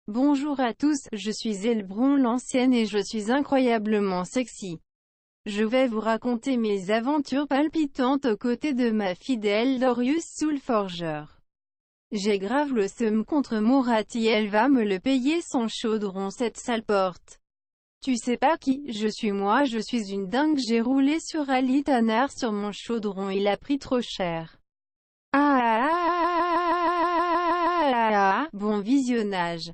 Bonjour à tous, je suis Elbron l'ancienne et je suis incroyablement sexy. Je vais vous raconter mes aventures palpitantes aux côtés de ma fidèle Dorius Soulforger. J'ai grave le seum contre Morati, elle va me le payer son chaudron cette sale porte. Tu sais pas qui, je suis moi, je suis une dingue, j'ai roulé sur Ali Tanar sur mon chaudron, il a pris trop cher. Bon visionnage.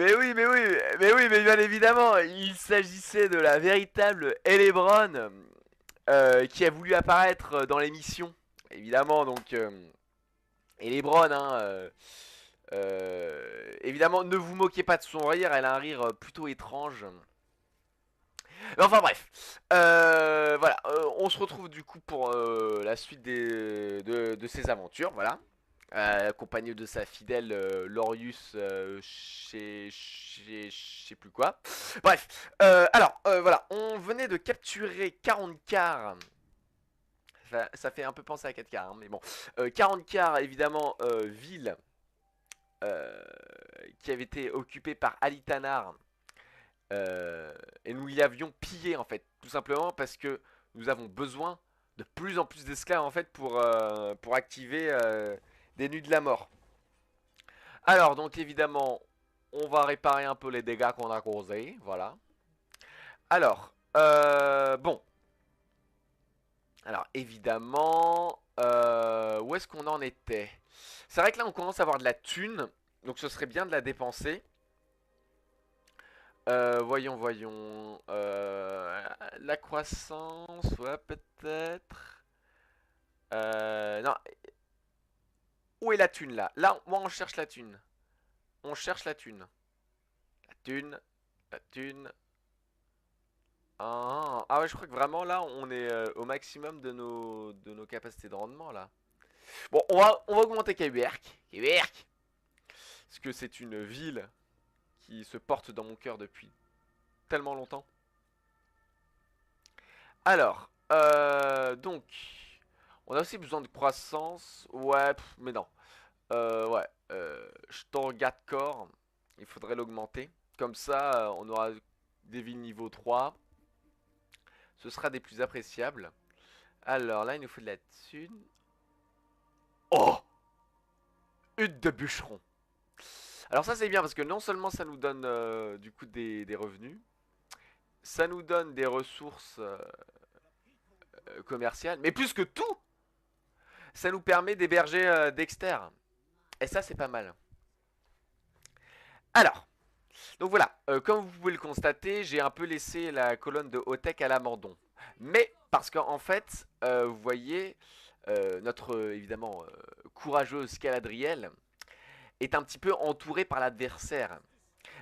Mais oui, mais bien évidemment, il s'agissait de la véritable Elebron qui a voulu apparaître dans l'émission. Évidemment, donc Elebron, évidemment, ne vous moquez pas de son rire, elle a un rire plutôt étrange. Mais enfin bref, voilà, on se retrouve du coup pour la suite de ses aventures, voilà. Accompagné de sa fidèle Lorius je sais plus quoi. Bref, alors voilà, on venait de capturer 40 cars. Ça fait un peu penser à 4 cars, hein, mais bon. 40 cars, évidemment, ville euh, qui avait été occupée par Alitanar. Et nous y avions pillé en fait, tout simplement parce que nous avons besoin de plus en plus d'esclaves en fait pour activer des nuits de la mort. Alors donc évidemment, on va réparer un peu les dégâts qu'on a causés, voilà. Alors, bon, alors évidemment, où est-ce qu'on en était? C'est vrai que là on commence à avoir de la thune, donc ce serait bien de la dépenser. Voyons. La croissance, ouais, peut-être. Non, où est la thune là? Là, moi, on cherche la thune. On cherche la thune. La thune, la thune. Ah ouais, je crois que vraiment là, on est au maximum de nos capacités de rendement là. Bon, on va augmenter Québec. Québec! Parce que c'est une ville qui se porte dans mon cœur depuis tellement longtemps. Alors, donc, on a aussi besoin de croissance. Ouais, mais non. Ouais, Storgat Core, il faudrait l'augmenter. Comme ça, on aura des villes niveau 3. Ce sera des plus appréciables. Alors là, il nous faut de la thune. Oh! Hutte de bûcheron. Alors ça, c'est bien parce que non seulement ça nous donne du coup des revenus, ça nous donne des ressources commerciales, mais plus que tout, ça nous permet d'héberger Dexter. Et ça, c'est pas mal. Alors, donc voilà, comme vous pouvez le constater, j'ai un peu laissé la colonne de Hotech à l'abandon. Mais parce qu'en fait, vous voyez, notre évidemment courageuse Caladriel est un petit peu entourée par l'adversaire.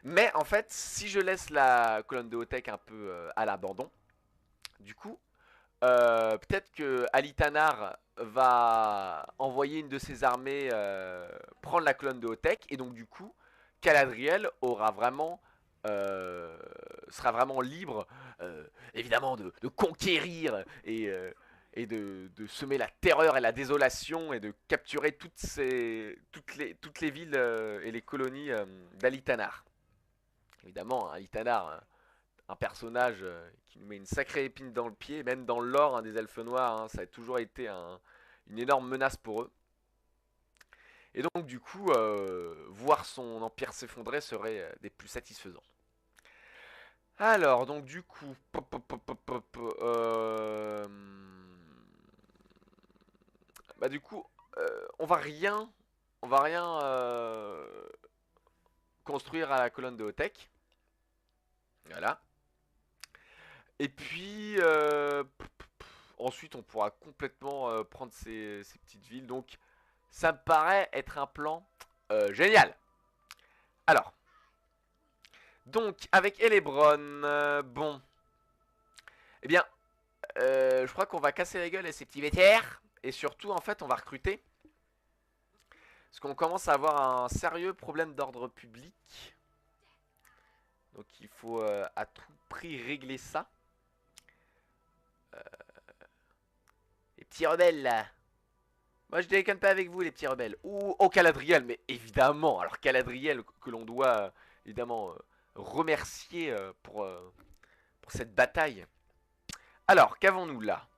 Mais en fait, si je laisse la colonne de Hotech un peu à l'abandon, du coup, peut-être que Alitanar va envoyer une de ses armées prendre la colonne de Hotech et donc du coup, Caladriel aura vraiment sera vraiment libre, évidemment, de conquérir et de semer la terreur et la désolation et de capturer toutes les villes et les colonies d'Alitanar. Évidemment, Alitanar, un personnage qui nous met une sacrée épine dans le pied, même dans le lore des elfes noirs, ça a toujours été une énorme menace pour eux. Et donc du coup, voir son empire s'effondrer serait des plus satisfaisants. Alors, donc du coup, bah du coup, on va rien construire à la colonne de Hotech. Voilà. Et puis, ensuite, on pourra complètement prendre ces petites villes. Donc, ça me paraît être un plan génial. Alors, donc, avec Elebron, bon, eh bien, je crois qu'on va casser la gueule à ces petits vétères. Et surtout, en fait, on va recruter. Parce qu'on commence à avoir un sérieux problème d'ordre public. Donc, il faut à tout prix régler ça. Les petits rebelles, là. Moi je déconne pas avec vous les petits rebelles. Ou au Caladriel, mais évidemment. Alors Caladriel que l'on doit évidemment remercier pour cette bataille. Alors, qu'avons-nous là?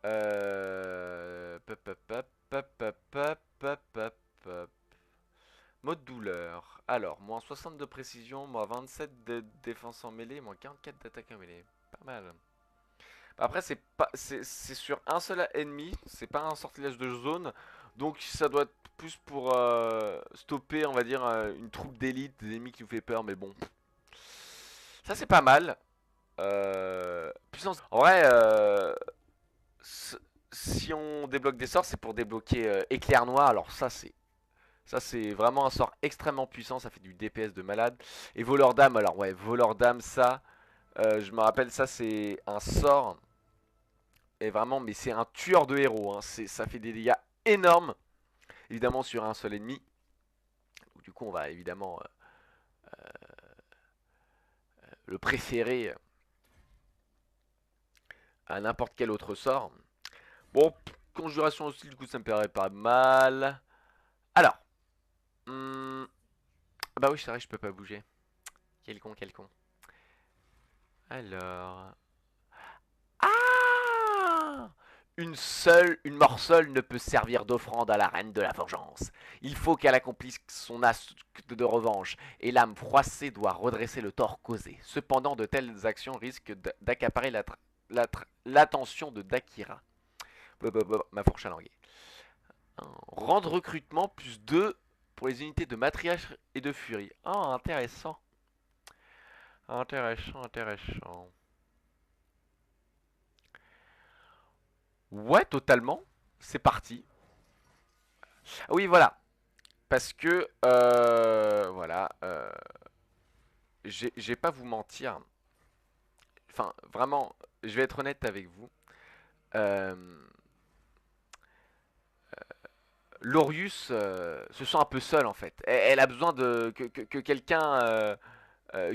Pop, pop, pop, pop, pop, pop, pop, pop, pop. Mode douleur. Alors, moins 60 de précision, moins 27 de défense en mêlée, moins 44 d'attaque en mêlée. Pas mal. Après, c'est sur un seul ennemi, c'est pas un sortilège de zone, donc ça doit être plus pour stopper, on va dire, une troupe d'élite, des ennemis qui nous fait peur, mais bon. Ça, c'est pas mal. Puissance. En vrai, si on débloque des sorts, c'est pour débloquer éclair noir. Alors ça c'est vraiment un sort extrêmement puissant. Ça fait du DPS de malade. Et voleur d'âme. Alors ouais, voleur d'âme, ça, je me rappelle, ça c'est un sort. Et vraiment, mais c'est un tueur de héros. Hein. Ça fait des dégâts énormes, évidemment sur un seul ennemi. Donc, du coup, on va évidemment le préférer à n'importe quel autre sort. Bon, conjuration aussi, du coup, ça me paraît pas mal. Alors, ah bah oui, c'est vrai, je peux pas bouger. Quel con, quel con. Alors... Ah! Une mort seule ne peut servir d'offrande à la reine de la vengeance. Il faut qu'elle accomplisse son acte de revanche, et l'âme froissée doit redresser le tort causé. Cependant, de telles actions risquent d'accaparer l'attention de Dakira. Ma fourche à languer. Rendre recrutement plus 2 pour les unités de matriarche et de furie. Ah, intéressant. Intéressant, intéressant. Ouais, totalement. C'est parti. Ah oui, voilà. Parce que, voilà, j'ai pas vous mentir. Enfin, vraiment, je vais être honnête avec vous. Euh, Lorius se sent un peu seule en fait. Elle a besoin que quelqu'un,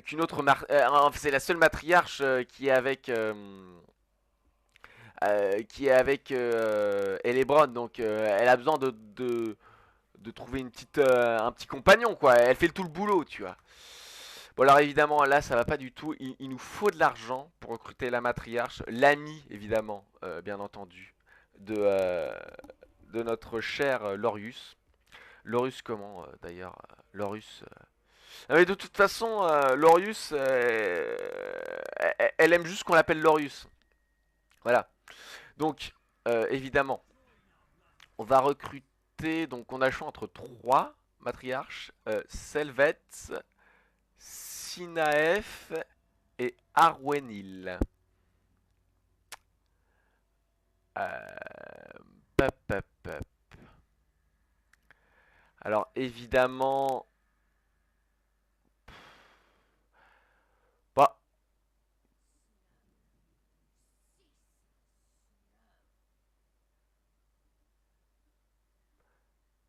qu'une autre, c'est la seule matriarche qui est avec Elebron, donc elle a besoin de trouver un petit compagnon quoi. Elle fait tout le boulot, tu vois. Bon alors évidemment là ça va pas du tout. Il nous faut de l'argent pour recruter la matriarche, l'ami évidemment, bien entendu, de, euh, de notre cher Lorius. Lorius comment d'ailleurs Lorius. Ah, mais de toute façon, Lorius, elle aime juste qu'on l'appelle Lorius. Voilà. Donc, évidemment, on va recruter. Donc, on a le choix entre trois matriarches, Selvet, Sinaef et Arwenil. Pop, pop, pop. Alors, évidemment. Bah,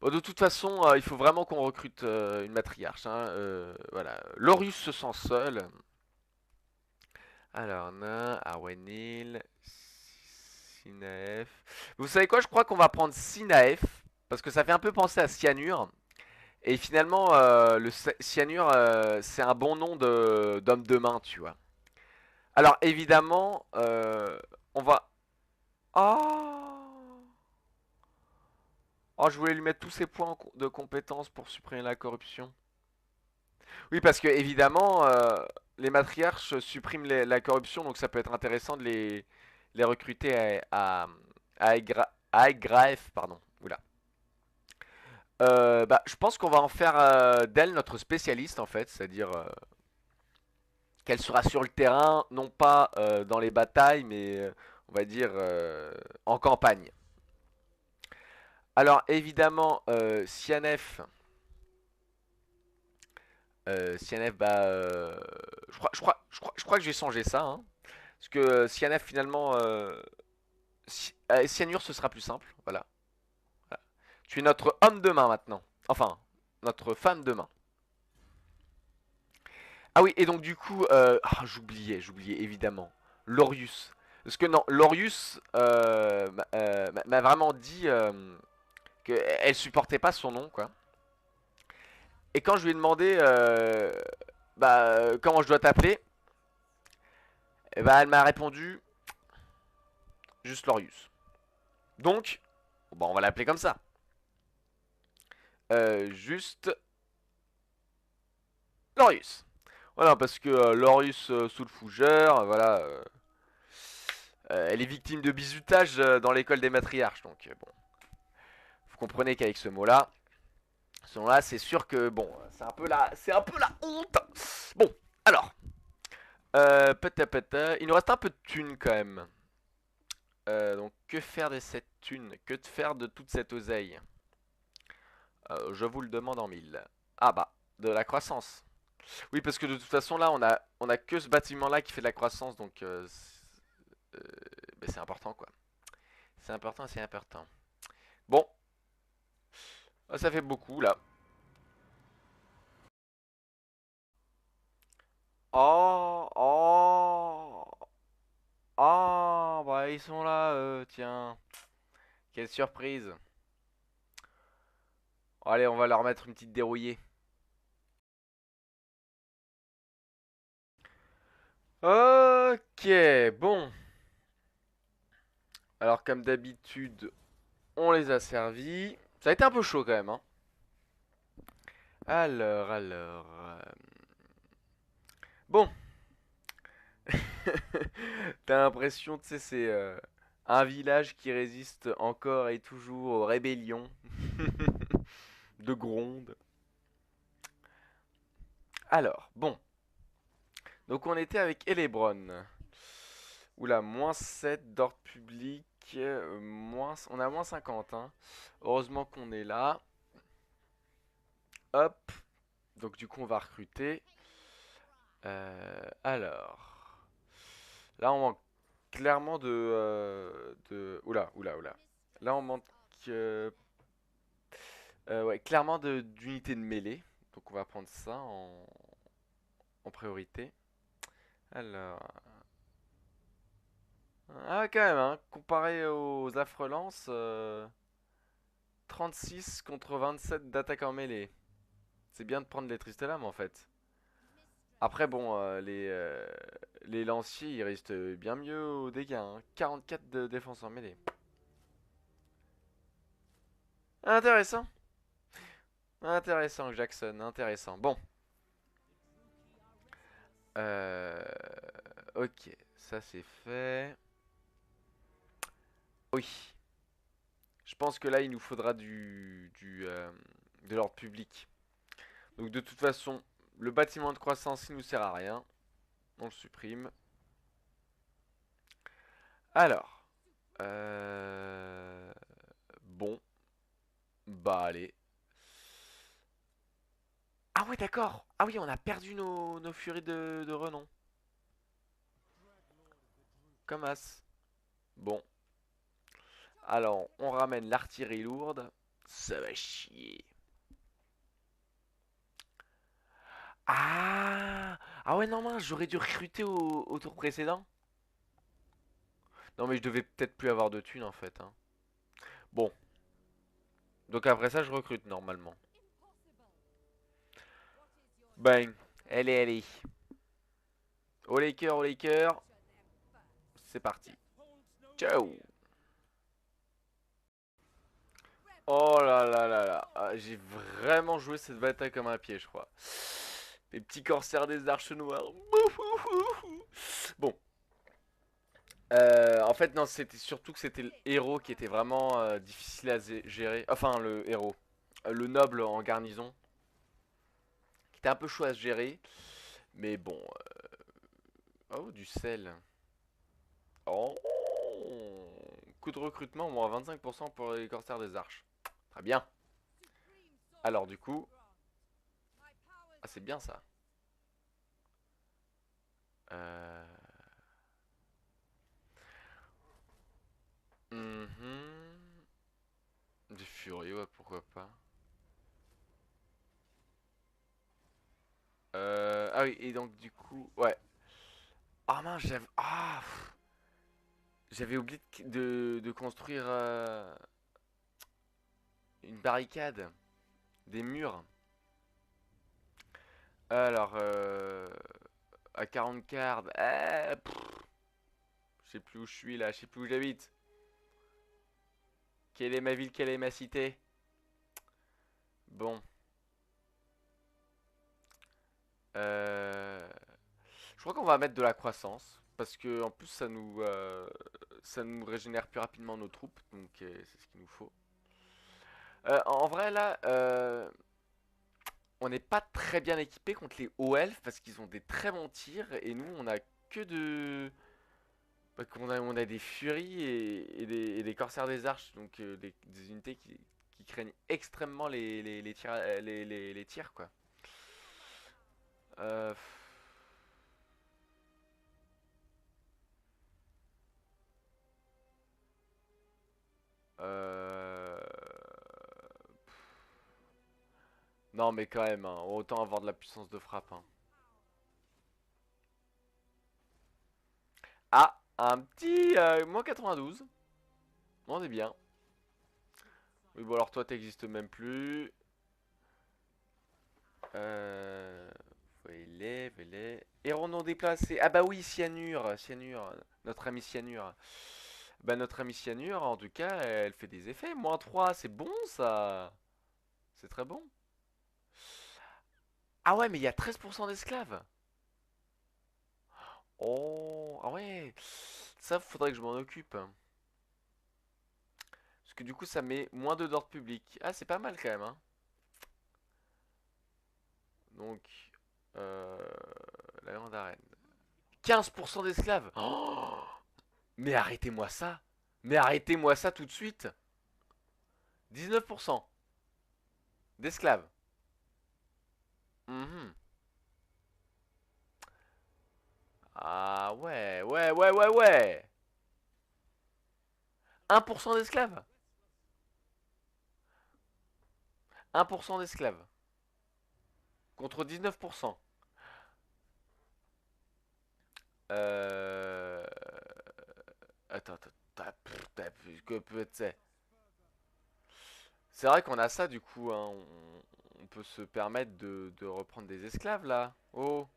bon, de toute façon, il faut vraiment qu'on recrute une matriarche. Hein, voilà. Lorius se sent seul. Alors, Nain, Arwenil, Sinaef. Vous savez quoi? Je crois qu'on va prendre Sinaef. Parce que ça fait un peu penser à Cyanure. Et finalement, le Cyanure, c'est un bon nom d'homme de main, tu vois. Alors, évidemment, on va... Oh! Oh, je voulais lui mettre tous ses points de compétence pour supprimer la corruption. Oui, parce que évidemment, les matriarches suppriment la corruption, donc ça peut être intéressant de les recruter à Agraef, pardon. Oula. Bah, je pense qu'on va en faire d'elle notre spécialiste en fait, c'est-à-dire qu'elle sera sur le terrain, non pas dans les batailles, mais on va dire en campagne. Alors évidemment, Sianef. Sianef, bah, je crois que j'ai changé ça. Hein. Parce que Sianef, finalement, Cyanure, ce sera plus simple. Voilà. Voilà. Tu es notre homme de main maintenant. Enfin, notre femme de main. Ah oui, et donc du coup, j'oubliais évidemment. Lorius. Parce que non, Lorius m'a vraiment dit qu'elle supportait pas son nom, quoi. Et quand je lui ai demandé comment je dois t'appeler, eh ben, elle m'a répondu juste Lorius. Donc, bon, on va l'appeler comme ça. Juste Lorius. Voilà, parce que Lorius sous le fougère, voilà. Elle est victime de bizutage dans l'école des matriarches. Donc, bon. Vous comprenez qu'avec ce nom-là, c'est sûr que, bon, c'est un peu la honte. Bon, alors. Il nous reste un peu de thunes quand même. Donc, que faire de cette thune? Que de faire de toute cette oseille? Je vous le demande en mille. Ah bah, de la croissance. Oui, parce que de toute façon, là, on a que ce bâtiment-là qui fait de la croissance, donc c'est important, quoi. C'est important, c'est important. Bon, ça fait beaucoup, là. Oh, oh, oh, bah ils sont là, tiens. Quelle surprise. Allez, on va leur mettre une petite dérouillée. Ok, bon. Alors, comme d'habitude, on les a servis. Ça a été un peu chaud quand même, hein. Alors. Bon. T'as l'impression, tu sais, c'est un village qui résiste encore et toujours aux rébellions de Gronde. Alors, bon. Donc on était avec Elebron. Oula, -7 d'ordre public. On a -50, hein. Heureusement qu'on est là. Hop. Donc du coup on va recruter. Alors. Là on manque clairement Oula. Là on manque ouais, clairement d'unités de mêlée. Donc on va prendre ça en priorité. Alors. Ah quand même, hein, comparé aux Affrelances, 36 contre 27 d'attaque en mêlée. C'est bien de prendre les tristes lames en fait. Après bon, les lanciers ils restent bien mieux aux dégâts, hein. 44 de défense en mêlée. Intéressant. Intéressant Jackson, intéressant. Bon. Euh, ok, ça c'est fait. Oui. Je pense que là il nous faudra de l'ordre public. Donc de toute façon, le bâtiment de croissance il nous sert à rien. On le supprime. Alors. Bon. Bah allez. Ah ouais d'accord. Ah oui on a perdu nos furies de renom. Comme as. Bon. Alors on ramène l'artillerie lourde. Ça va chier. Ah. Ah ouais non mince j'aurais dû recruter au tour précédent. Non mais je devais peut-être plus avoir de thunes en fait, hein. Bon. Donc après ça je recrute normalement. Bang. Allez. Au Laker. C'est parti. Ciao. Oh là. Ah, j'ai vraiment joué cette bataille comme un pied, je crois. Les petits corsaires des arches noires. Bon. En fait, non, c'était surtout que c'était le héros qui était vraiment difficile à gérer. Enfin, le héros. Le noble en garnison. Qui était un peu chaud à se gérer. Mais bon. Oh, du sel. Oh. Coût de recrutement, moins 25% pour les corsaires des arches. Très bien. Alors, du coup. Ah, c'est bien ça. Euh... Des furies, ouais, pourquoi pas. Ah oui, et donc du coup, ouais. Ah mince, j'avais oublié de construire une barricade. Des murs. Alors, à 40 cartes. Je sais plus où je suis là, je sais plus où j'habite. Quelle est ma ville, quelle est ma cité? Bon. Euh, Je crois qu'on va mettre de la croissance. Parce que en plus ça nous régénère plus rapidement nos troupes. Donc c'est ce qu'il nous faut. En vrai là, on n'est pas très bien équipé contre les hauts elfes. Parce qu'ils ont des très bons tirs. Et nous on a que de... Bah, on a des furies et des corsaires des arches. Donc des unités qui craignent extrêmement les tirs, les tirs quoi. Euh, Euh... Non mais quand même, hein, autant avoir de la puissance de frappe. Hein. Ah, un petit moins 92. On est bien. Oui bon alors toi t'existes même plus. Euh... Voyez-les. Héros non déplacé. Ah bah oui, Cyanure. Cyanure. Notre ami Cyanure. Bah notre ami Cyanure, en tout cas, elle fait des effets. Moins 3, c'est bon ça. C'est très bon. Ah ouais, mais il y a 13% d'esclaves. Oh, ah ouais. Ça, faudrait que je m'en occupe. Parce que du coup, ça met moins de d'ordre public. Ah, c'est pas mal quand même, hein. Donc, euh, la grande arène. 15% d'esclaves. Oh, mais arrêtez-moi ça. Mais arrêtez-moi ça tout de suite. 19% d'esclaves. Mhm. Ah ouais, ouais, ouais, ouais, ouais. 1% d'esclaves. 1% d'esclaves. Contre 19%. Euh... Attends. Que peut-être. C'est vrai qu'on a ça du coup, hein. On peut se permettre de reprendre des esclaves là. Oh,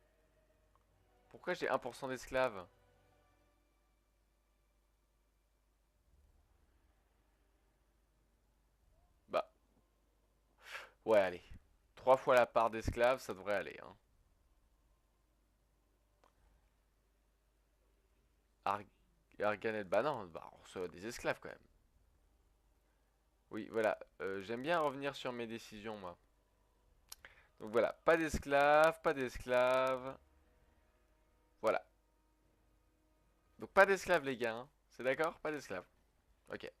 pourquoi j'ai 1% d'esclaves? Bah, ouais, allez. 3 fois la part d'esclaves, ça devrait aller, hein. Ar Arganet, bah non, bah, on reçoit des esclaves quand même. Oui, voilà. J'aime bien revenir sur mes décisions, moi. Donc voilà, pas d'esclaves, pas d'esclaves. Voilà. Donc pas d'esclaves, les gars, hein. C'est d'accord? Pas d'esclaves. Ok.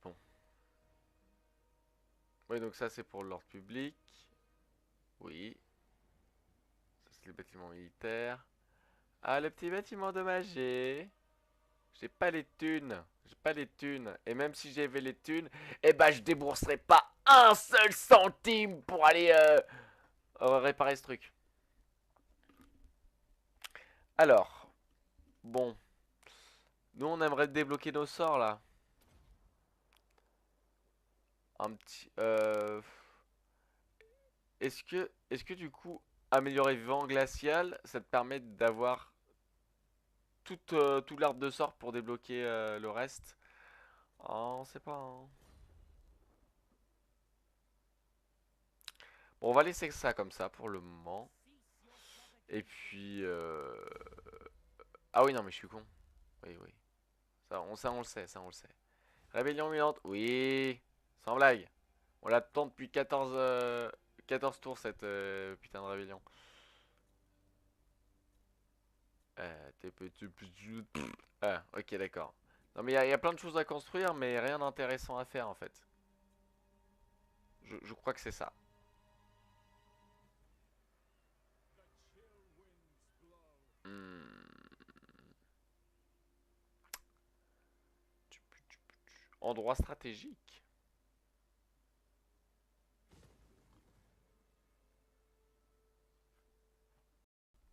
Bon. Oui, donc ça c'est pour l'ordre public. Oui. Ça c'est le bâtiment militaire. Ah, le petit bâtiment endommagé. J'ai pas les thunes. J'ai pas les thunes. Et même si j'avais les thunes, eh ben je débourserais pas un seul centime pour aller réparer ce truc. Alors, bon. Nous on aimerait débloquer nos sorts là. Un petit... est-ce que du coup, améliorer vent glacial, ça te permet d'avoir tout l'arbre de sorts pour débloquer le reste? Oh, on sait pas, hein. Bon, on va laisser ça comme ça pour le moment. Et puis... Ah oui, non, mais je suis con. Oui, oui. Ça, on le sait, ça, on le sait. Rébellion imminente. Oui. Sans blague. On l'attend depuis 14 tours, cette putain de rébellion. Ah, ok, d'accord. Non, mais il y a plein de choses à construire, mais rien d'intéressant à faire, en fait. Je crois que c'est ça. Hmm. Endroit stratégique.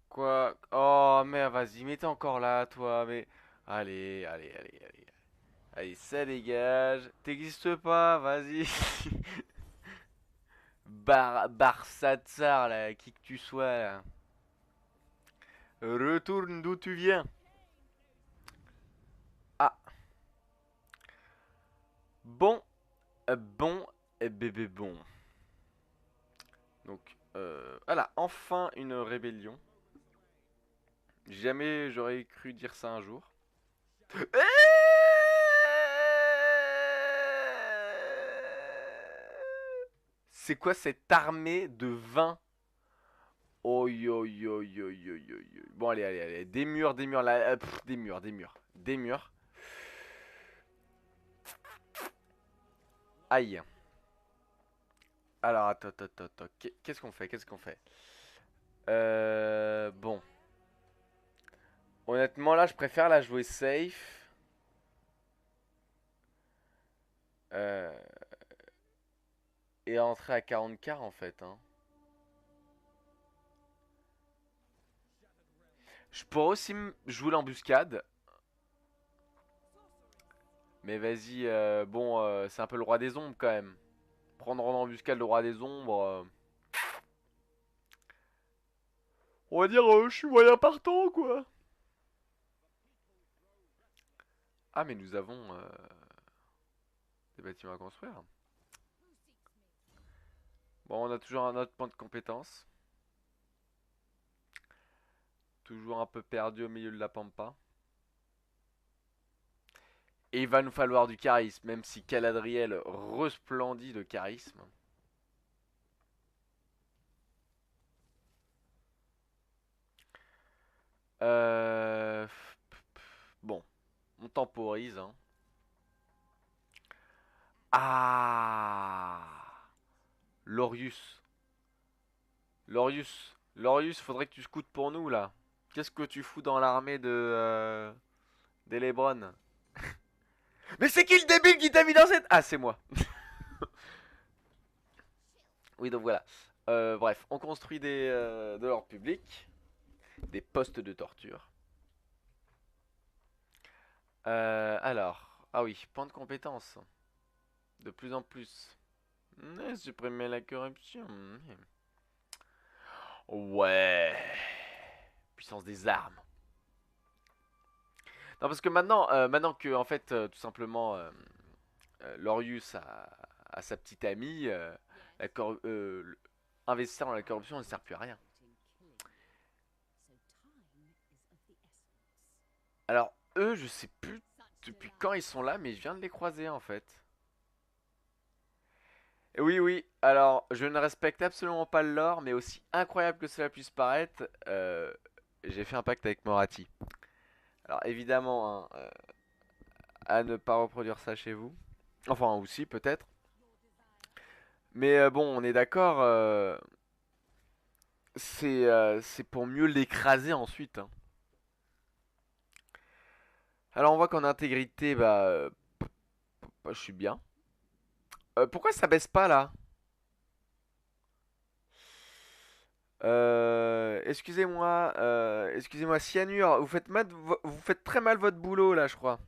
Quoi? Oh, mais vas-y, mais t'es encore là, toi, mais... Allez. Allez, ça dégage. T'existes pas, vas-y. Barsatsar, là, qui que tu sois, là. Retourne d'où tu viens. Ah, bon, bon, et bébé bon. Donc, voilà, enfin une rébellion. Jamais j'aurais cru dire ça un jour. C'est quoi cette armée de 20? Oi, oi, oi, oi, oi, oi, oi. Bon, allez, allez, allez. Des murs, là. Des murs, des murs. Des murs. Aïe. Alors, attends, attends, attends, attends. Qu'est-ce qu'on fait? Qu'est-ce qu'on fait? Bon. Honnêtement, là, je préfère la jouer safe. Euh, et entrer à 40k, en fait, hein. Je pourrais aussi jouer l'embuscade. Mais vas-y, bon, c'est un peu le roi des ombres, quand même. Prendre en embuscade le roi des ombres... On va dire, je suis moyen partant, quoi. Ah, mais nous avons des bâtiments à construire. Bon, on a toujours un autre point de compétence. Toujours un peu perdu au milieu de la pampa. Et il va nous falloir du charisme, même si Caladriel resplendit de charisme. Euh... Bon, on temporise. Hein. Ah, Lorius. Lorius. Lorius, faudrait que tu scoutes pour nous, là. Qu'est-ce que tu fous dans l'armée de... d'Elebron? Mais c'est qui le débile qui t'a mis dans cette... Ah, c'est moi. Oui, donc voilà. Bref, on construit de l'ordre public. Des postes de torture. Alors... Ah oui, point de compétence. De plus en plus. Supprimer la corruption. Ouais. Puissance des armes. Non, parce que maintenant, maintenant que, en fait, tout simplement, Lorius a sa petite amie, investir dans la corruption ne sert plus à rien. Alors, eux, je sais plus depuis quand ils sont là, mais je viens de les croiser, en fait. Et oui, oui, alors, je ne respecte absolument pas le lore, mais aussi incroyable que cela puisse paraître, j'ai fait un pacte avec Morati. Alors, évidemment, hein, à ne pas reproduire ça chez vous. Enfin, aussi, peut-être. Mais bon, on est d'accord, c'est pour mieux l'écraser ensuite. Hein. Alors, on voit qu'en intégrité, bah, je suis bien. Pourquoi ça baisse pas, là? Excusez-moi, Cyanure, vous faites très mal votre boulot, là, je crois.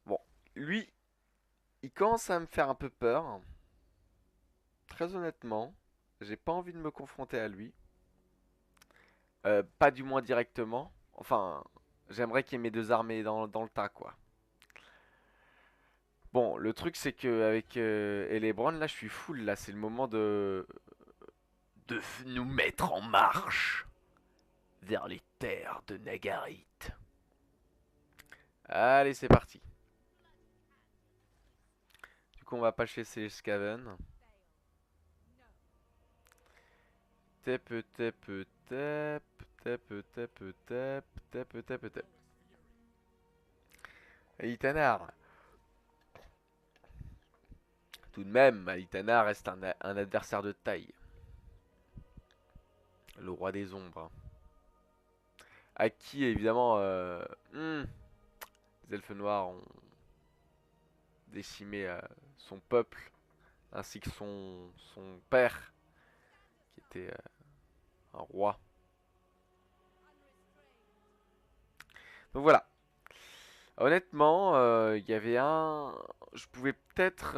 Bon, lui, il commence à me faire un peu peur. Très honnêtement, j'ai pas envie de me confronter à lui. Pas du moins directement. Enfin, j'aimerais qu'il y ait mes deux armées dans le tas, quoi. Bon, le truc c'est que avec Elebron, là, je suis full. Là, c'est le moment de nous mettre en marche vers les terres de Nagarit. Allez, c'est parti. Du coup, on va pas chez Skaven. Tep, tep, tep, tep, tep, tep, tep, tep, tep. Et Itanar. Tout de même, Aitana reste un adversaire de taille. Le roi des ombres. À qui, évidemment, les elfes noirs ont décimé son peuple, ainsi que son père, qui était un roi. Donc voilà. Honnêtement, il y avait un... Je pouvais peut-être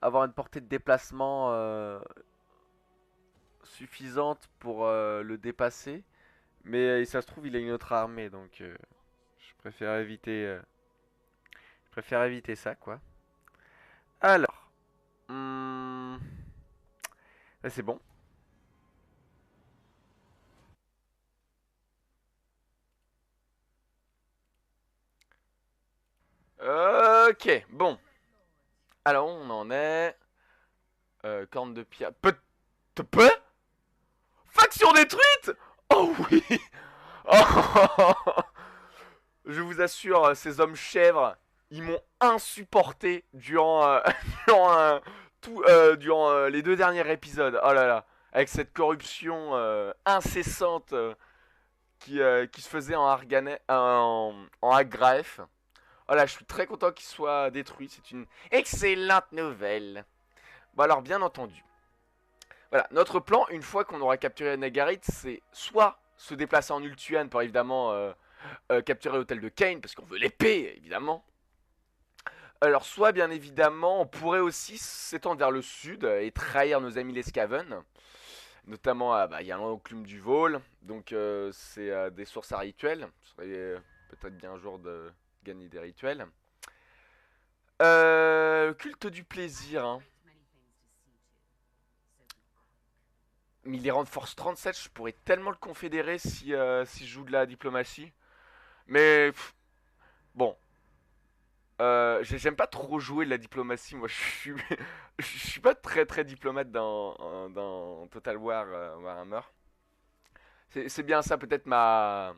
avoir une portée de déplacement suffisante pour le dépasser. Mais ça se trouve, il a une autre armée, donc je préfère éviter ça, quoi. Alors, hmm, là, c'est bon. Ok, bon. Alors, on en est. Corne de pierre. Peu. Faction détruite. Oh oui. Oh. Je vous assure, ces hommes chèvres, ils m'ont insupporté durant, durant, durant les 2 derniers épisodes. Oh là là, avec cette corruption incessante qui se faisait en Agraef. Oh là, je suis très content qu'il soit détruit. C'est une excellente nouvelle. Bon alors, bien entendu. Voilà, notre plan, une fois qu'on aura capturé Nagarit, c'est soit se déplacer en Ultuan pour évidemment capturer l'hôtel de Kane, parce qu'on veut l'épée, évidemment. Alors, soit bien évidemment, on pourrait aussi s'étendre vers le sud et trahir nos amis les Skaven. Notamment, il y a l'enclume du Vol, donc c'est des sources à rituels. Ce serait peut-être bien un jour de gagner des rituels. Culte du plaisir, hein. Mais il est rend force 37, je pourrais tellement le confédérer si je joue de la diplomatie. Mais bon, j'aime pas trop jouer de la diplomatie. Moi, je suis pas très très diplomate dans Total War Warhammer. C'est bien ça peut-être ma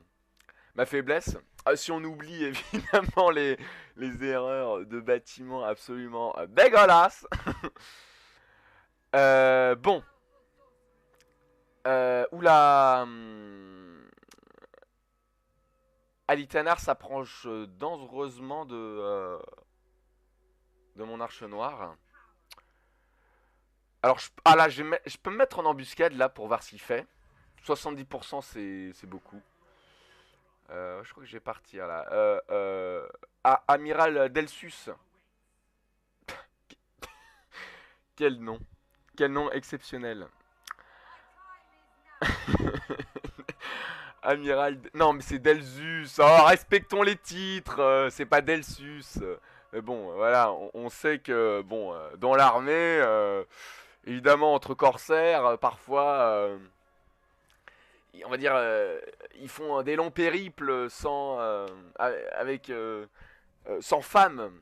faiblesse. Si on oublie évidemment les erreurs de bâtiment absolument dégueulasses. Bon. Oula. Alitanar s'approche dangereusement de mon arche noire. Alors, ah là, je peux me mettre en embuscade là pour voir ce qu'il fait. 70% c'est beaucoup. Je crois que je vais partir là. Amiral Delsus. Quel nom. Quel nom exceptionnel. Amiral. Non, mais c'est Delsus. Oh, respectons les titres. C'est pas Delsus. Mais bon, voilà, on sait que, bon, dans l'armée, évidemment, entre corsaires, parfois, on va dire, ils font des longs périples sans femmes.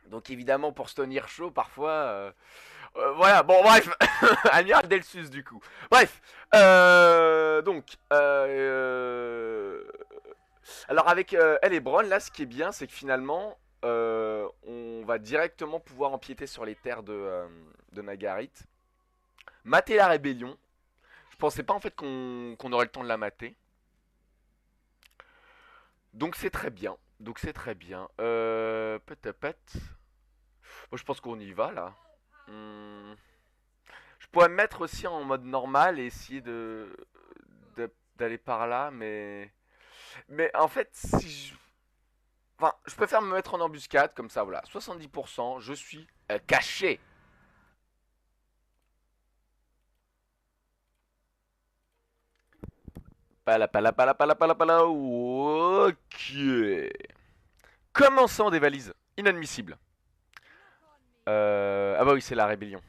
Donc, évidemment, pour se tenir chaud, parfois. Voilà, bon, bref. Amiral Delsus, du coup. Bref. Donc. Alors, avec Elebron, là, ce qui est bien, c'est que finalement, on va directement pouvoir empiéter sur les terres de Nagarit. Mater la rébellion. Je pensais pas en fait qu'on aurait le temps de la mater. Donc c'est très bien. Donc c'est très bien. Peut-être. Moi je pense qu'on y va là. Hmm. Je pourrais me mettre aussi en mode normal et essayer d'aller par là, mais en fait si je, enfin je préfère me mettre en embuscade comme ça voilà. 70%, je suis caché. Pala pala pala pala pala pala. Ok. Commençons des valises. Inadmissible. Ah bah oui, c'est la rébellion.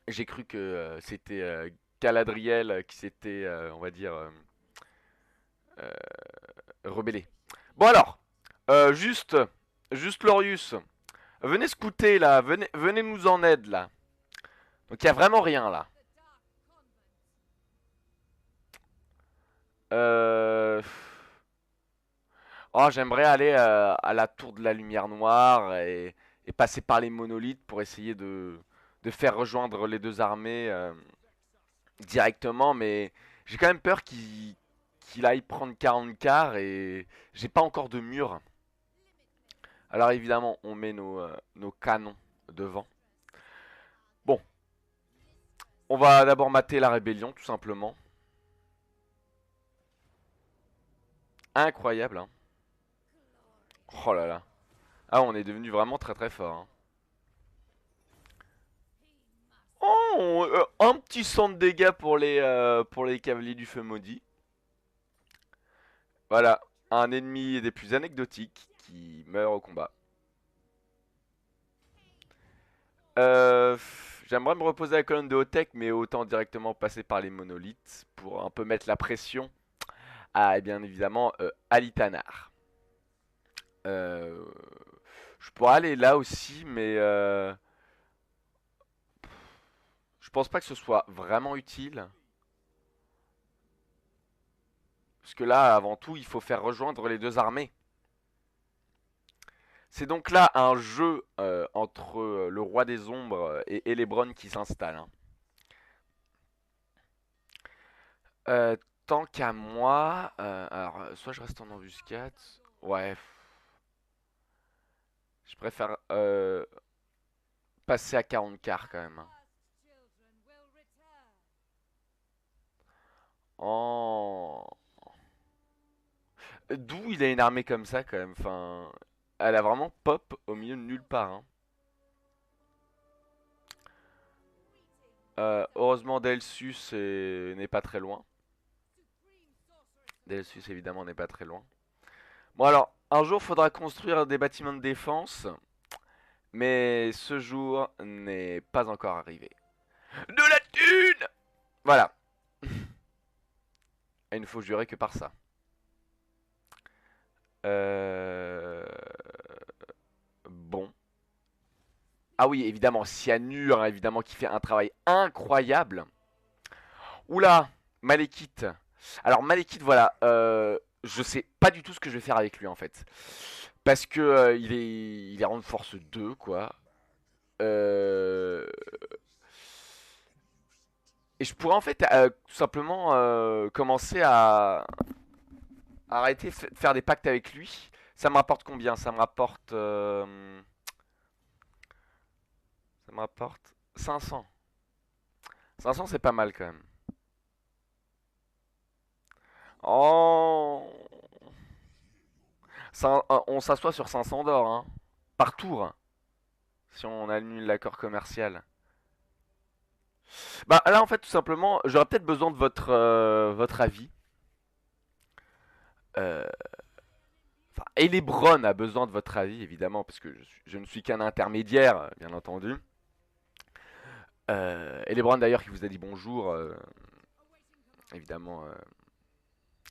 J'ai cru que c'était Galadriel qui s'était, on va dire, euh, rebellé. Bon alors, juste Lorius, venez scouter là, venez nous en aide là. Donc il y a vraiment rien là. Euh... Oh, j'aimerais aller à la tour de la lumière noire et passer par les monolithes pour essayer de faire rejoindre les deux armées directement, mais j'ai quand même peur qu'il aille prendre 40 quarts et j'ai pas encore de mur. Alors évidemment, on met nos canons devant. Bon, on va d'abord mater la rébellion, tout simplement. Incroyable, hein. Oh là là. Ah, on est devenu vraiment très très fort, hein. Oh, un petit 100 de dégâts pour les cavaliers du feu maudit. Voilà, un ennemi des plus anecdotiques qui meurt au combat. J'aimerais me reposer à la colonne de Hotech, mais autant directement passer par les monolithes pour un peu mettre la pression à, bien évidemment, Alitanar. Euh, je pourrais aller là aussi, mais je pense pas que ce soit vraiment utile. Parce que là, avant tout, il faut faire rejoindre les deux armées. C'est donc là un jeu entre le roi des ombres et Elebron qui s'installe, hein. Euh, Tant qu'à moi, alors soit je reste en embuscade, ouais, je préfère passer à 40 quarts quand même, hein. Oh. D'où il a une armée comme ça quand même, enfin, elle a vraiment pop au milieu de nulle part, hein. Heureusement Delsus n'est pas très loin. Delsus évidemment n'est pas très loin. Bon alors, un jour faudra construire des bâtiments de défense, mais ce jour n'est pas encore arrivé. De la thune! Voilà. Et il ne faut jurer que par ça. Euh... Bon. Ah oui, évidemment, Cyanure, hein, évidemment, qui fait un travail incroyable. Oula, Malekith. Alors, Malekith, voilà. Je sais pas du tout ce que je vais faire avec lui, en fait. Parce que il est rang de force 2, quoi. Euh... Et je pourrais, en fait, tout simplement commencer à arrêter de faire des pactes avec lui. Ça me rapporte combien? Ça me rapporte 500. 500 c'est pas mal quand même. Oh, on s'assoit sur 500 d'or, hein, par tour, si on annule l'accord commercial. Bah là en fait tout simplement, j'aurais peut-être besoin de votre avis. Euh, Enfin, Elebron a besoin de votre avis évidemment, parce que je ne suis qu'un intermédiaire, bien entendu. Elebron d'ailleurs qui vous a dit bonjour, évidemment.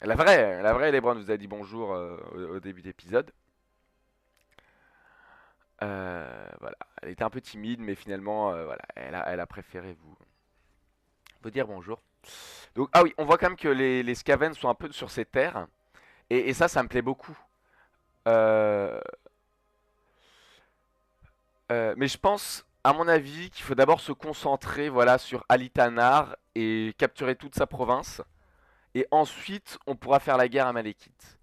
La vraie Elebron vous a dit bonjour au début d'épisode. Voilà, elle était un peu timide, mais finalement, voilà, elle a préféré vous dire bonjour. Donc, ah oui, on voit quand même que les Skaven sont un peu sur ces terres, et ça me plaît beaucoup. Euh, mais je pense, à mon avis, qu'il faut d'abord se concentrer, voilà, sur Alitanar et capturer toute sa province, et ensuite, on pourra faire la guerre à Malekith.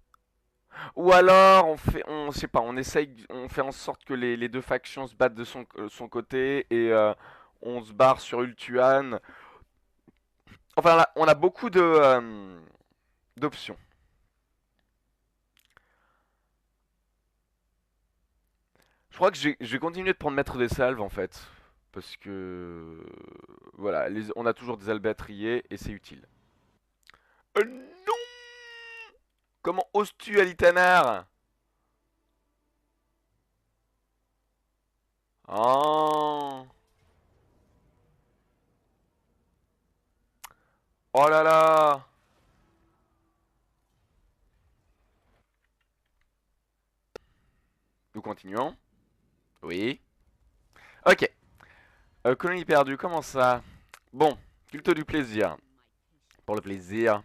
Ou alors, on sait pas, on fait en sorte que les deux factions se battent de son côté et on se barre sur Ultuan. Enfin, là, on a beaucoup d'options. Je crois que je vais continuer de prendre maître des salves en fait, parce que voilà, on a toujours des albattriers et c'est utile. Non! Comment oses-tu, Alitanar? Oh, oh là là! Nous continuons. Oui. Ok. Colonie perdue, comment ça? Bon, culte du plaisir. Pour le plaisir.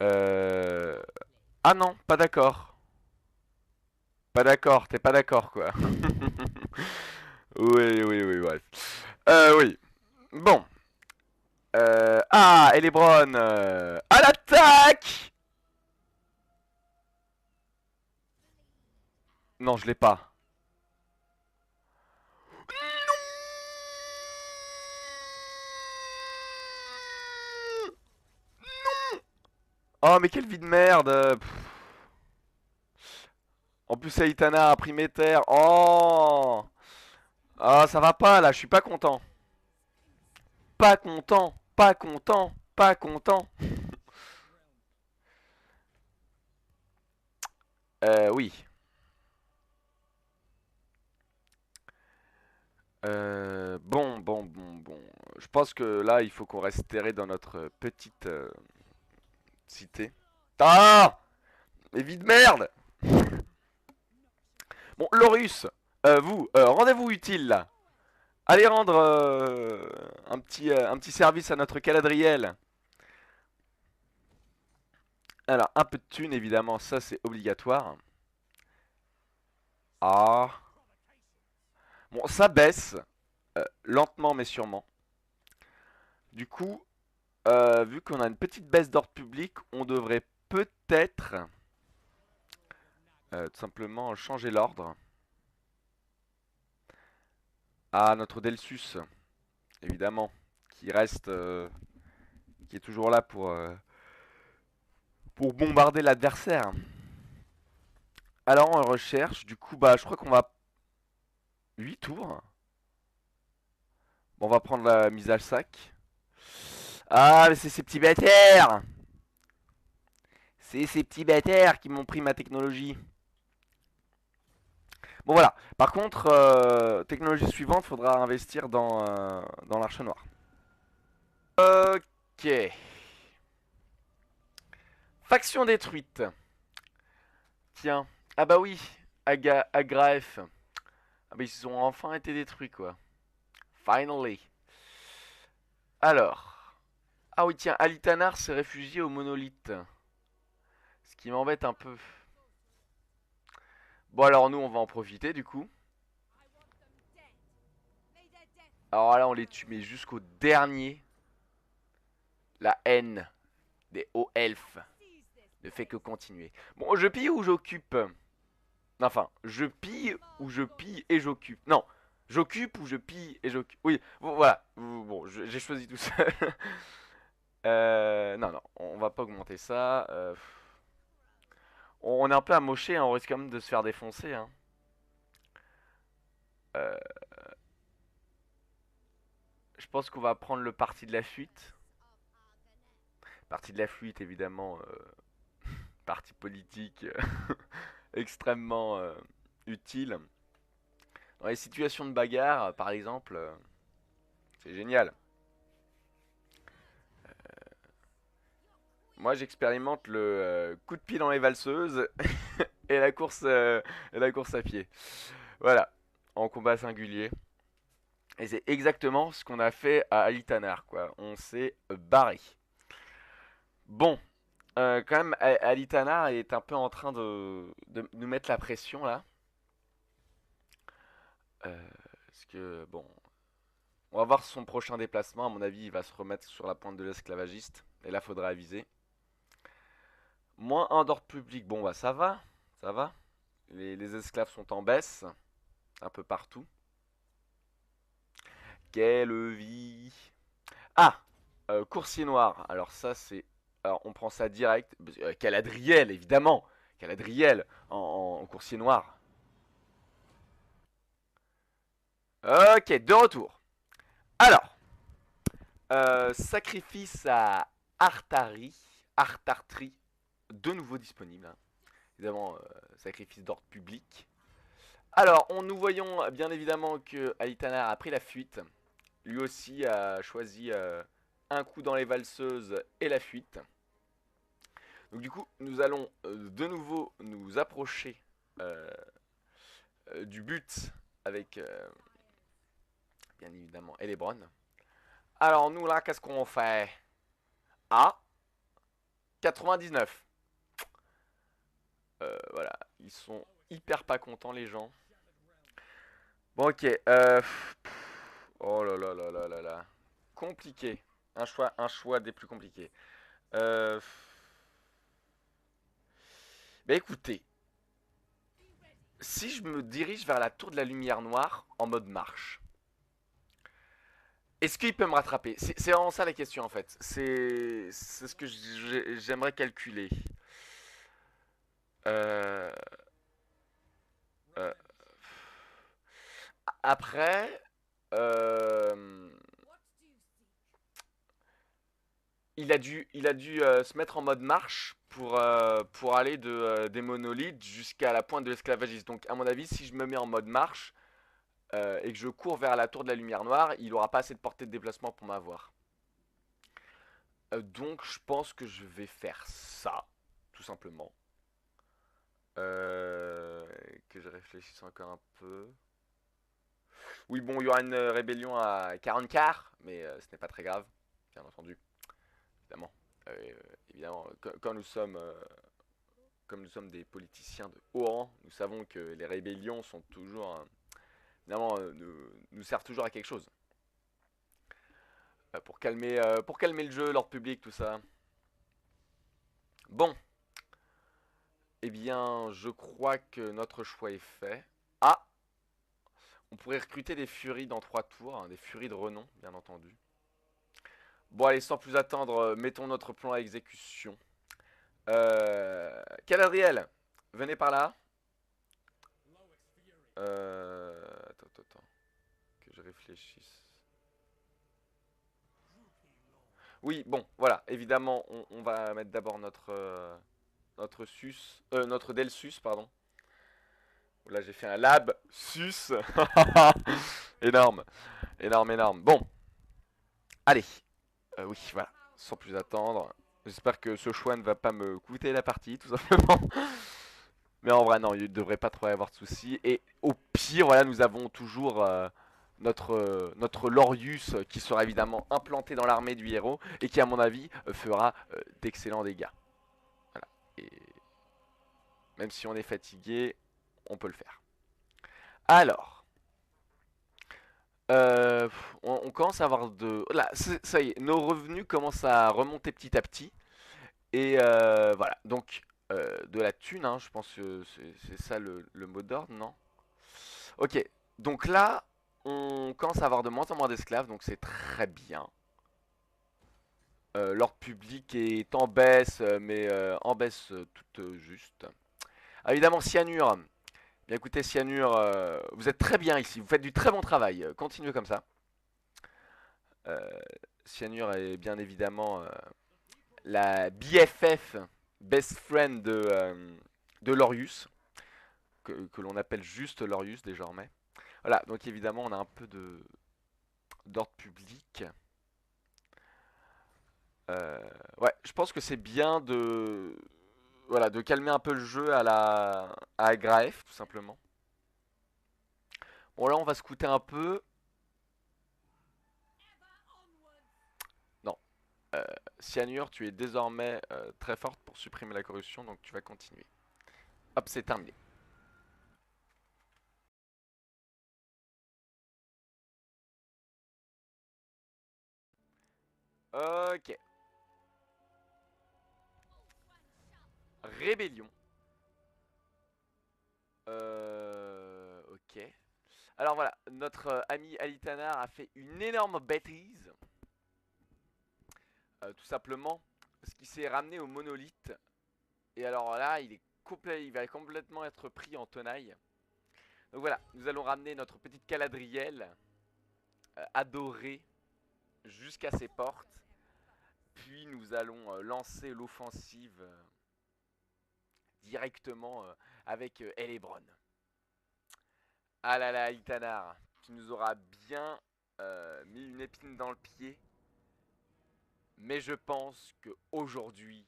Euh... Ah non, pas d'accord. Pas d'accord, t'es pas d'accord quoi. Oui, oui, oui, bref. Oui. Bon. Ah, Elebron. À l'attaque! Non, je l'ai pas. Oh, mais quelle vie de merde. En plus, Aitana a pris mes terres. Oh! Ah, ça va pas là, je suis pas content. Pas content, pas content, pas content. Oui. Bon. Je pense que là, il faut qu'on reste terré dans notre petite cité. Ah! Mais vie de merde! Bon, Lorus, vous, rendez-vous utile là. Allez rendre un petit service à notre Caladriel. Alors, un peu de thunes, évidemment, ça c'est obligatoire. Ah. Bon, ça baisse, lentement mais sûrement. Du coup, vu qu'on a une petite baisse d'ordre public, on devrait peut-être tout simplement changer l'ordre. Ah, notre Delsus, évidemment, qui reste, qui est toujours là pour bombarder l'adversaire. Alors on recherche, du coup, bah je crois qu'on va 8 tours. Bon, on va prendre la mise à sac. Ah, mais c'est ces petits bâtards! C'est ces petits bâtards qui m'ont pris ma technologie. Bon voilà, par contre, technologie suivante, faudra investir dans l'arche noire. Ok. Faction détruite. Tiens. Ah bah oui, Agraef. Ah bah ils ont enfin été détruits quoi. Finally. Alors. Ah oui tiens, Alitanar s'est réfugié au monolithe. Ce qui m'embête un peu. Bon alors nous on va en profiter du coup. Alors là on les tue mais jusqu'au dernier. La haine des hauts elfes ne fait que continuer. Bon je pille ou j'occupe? Enfin, je pille ou je pille et j'occupe. Non, j'occupe ou je pille et j'occupe. Oui, voilà. Bon, j'ai choisi tout seul. Non, on va pas augmenter ça. On est un peu amoché, hein, on risque quand même de se faire défoncer. Hein. Euh, je pense qu'on va prendre le parti de la fuite. Parti de la fuite, évidemment. Parti politique extrêmement utile. Dans les situations de bagarre, par exemple, c'est génial. Moi, j'expérimente le coup de pied dans les valseuses et la course à pied. Voilà, en combat singulier. Et c'est exactement ce qu'on a fait à Alitanar, quoi. On s'est barré. Bon, quand même, Alitanar est un peu en train de nous mettre la pression, là. Parce que, bon, on va voir son prochain déplacement. À mon avis, il va se remettre sur la pointe de l'esclavagiste. Et là, faudra aviser. Moins un d'ordre public. Bon, bah, ça va. Ça va. Les esclaves sont en baisse. Un peu partout. Quelle vie. Ah, coursier noir. Alors ça c'est... Alors on prend ça direct. Caladriel évidemment. Caladriel en coursier noir. Ok, de retour. Alors, sacrifice à Artari. Artartri. De nouveau disponible. Hein. Évidemment, sacrifice d'ordre public. Alors, nous voyons bien évidemment que Alitanar a pris la fuite. Lui aussi a choisi un coup dans les valseuses et la fuite. Donc du coup, nous allons de nouveau nous approcher du but avec bien évidemment Elebron. Alors nous là, qu'est-ce qu'on fait? Ah, 99. Voilà, ils sont hyper pas contents les gens. Bon ok, oh là là là là là là. Compliqué. Un choix des plus compliqués. Bah écoutez, si je me dirige vers la tour de la lumière noire en mode marche, est-ce qu'il peut me rattraper? C'est vraiment ça la question en fait. C'est ce que j'aimerais calculer. Euh, après, euh, il a dû se mettre en mode marche pour aller des monolithes jusqu'à la pointe de l'esclavagisme. Donc, à mon avis, si je me mets en mode marche et que je cours vers la tour de la lumière noire, il aura pas assez de portée de déplacement pour m'avoir. Donc, je pense que je vais faire ça, tout simplement. Euh, que je réfléchisse encore un peu. Oui, bon, il y aura une rébellion à 40 quarts, mais ce n'est pas très grave, bien entendu, évidemment. Euh, évidemment, comme nous sommes des politiciens de haut rang, nous savons que les rébellions sont toujours, évidemment, nous servent toujours à quelque chose. Pour calmer le jeu, l'ordre public, tout ça. Bon, eh bien, je crois que notre choix est fait. Ah, on pourrait recruter des furies dans 3 tours, hein, des furies de renom, bien entendu. Bon, allez, sans plus attendre, mettons notre plan à exécution. Caladriel, venez par là. Attends, que je réfléchisse. Oui, bon, voilà, évidemment, on va mettre d'abord notre Delsus, pardon. Là, j'ai fait un lab sus. Énorme, énorme. Bon, allez, oui, voilà, sans plus attendre. J'espère que ce choix ne va pas me coûter la partie, tout simplement. Mais en vrai, non, il ne devrait pas trop y avoir de soucis. Et au pire, voilà, nous avons toujours notre Lorius qui sera évidemment implanté dans l'armée du héros et qui, à mon avis, fera d'excellents dégâts. Voilà. Et même si on est fatigué, on peut le faire. Alors, on commence à avoir de... Là, ça y est, nos revenus commencent à remonter petit à petit. Et voilà, donc de la thune, hein, je pense que c'est ça le mot d'ordre, non? Ok, donc là, on commence à avoir de moins en moins d'esclaves, donc c'est très bien. L'ordre public est en baisse, mais en baisse toute juste. Ah, évidemment, Cyanure. Bien écoutez, Cyanure, vous êtes très bien ici, vous faites du très bon travail. Continuez comme ça. Euh, Cyanure est bien évidemment la BFF, best friend de Lorius, que l'on appelle juste Lorius désormais. Voilà, donc évidemment, on a un peu d'ordre public. Ouais, je pense que c'est bien voilà, de calmer un peu le jeu à Agraef, tout simplement. Bon, là, on va scouter un peu. Non. Cyanure, tu es désormais très forte pour supprimer la corruption, donc tu vas continuer. Hop, c'est terminé. Ok. Rébellion. Ok. Alors voilà, notre ami Alitanar a fait une énorme bêtise. Tout simplement, parce qu'il s'est ramené au monolithe. Et alors là, il va complètement être pris en tenaille. Donc voilà, nous allons ramener notre petite Caladriel, adorée, jusqu'à ses portes. Puis nous allons lancer l'offensive directement avec Elebron. Ah là là, Alitanar, tu nous auras bien mis une épine dans le pied. Mais je pense que aujourd'hui,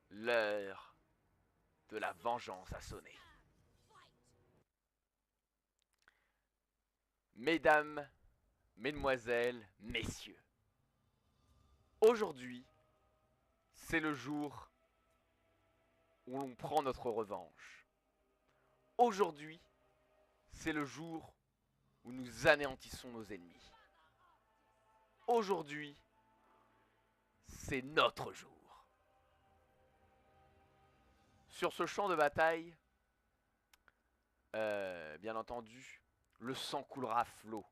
l'heure de la vengeance a sonné. Mesdames, mesdemoiselles, messieurs, aujourd'hui, c'est le jour où l'on prend notre revanche. Aujourd'hui, c'est le jour où nous anéantissons nos ennemis. Aujourd'hui, c'est notre jour. Sur ce champ de bataille, bien entendu, le sang coulera à flot.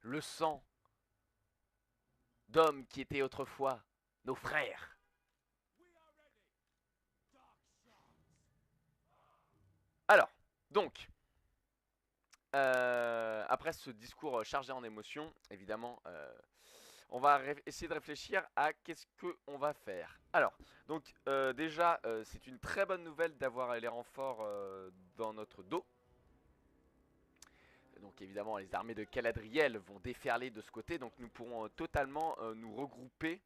Le sang d'hommes qui étaient autrefois nos frères. Alors, donc, après ce discours chargé en émotions, évidemment, on va essayer de réfléchir à qu'est-ce qu'on va faire. Alors, donc déjà, c'est une très bonne nouvelle d'avoir les renforts dans notre dos. Donc évidemment, les armées de Caladriel vont déferler de ce côté, donc nous pourrons totalement nous regrouper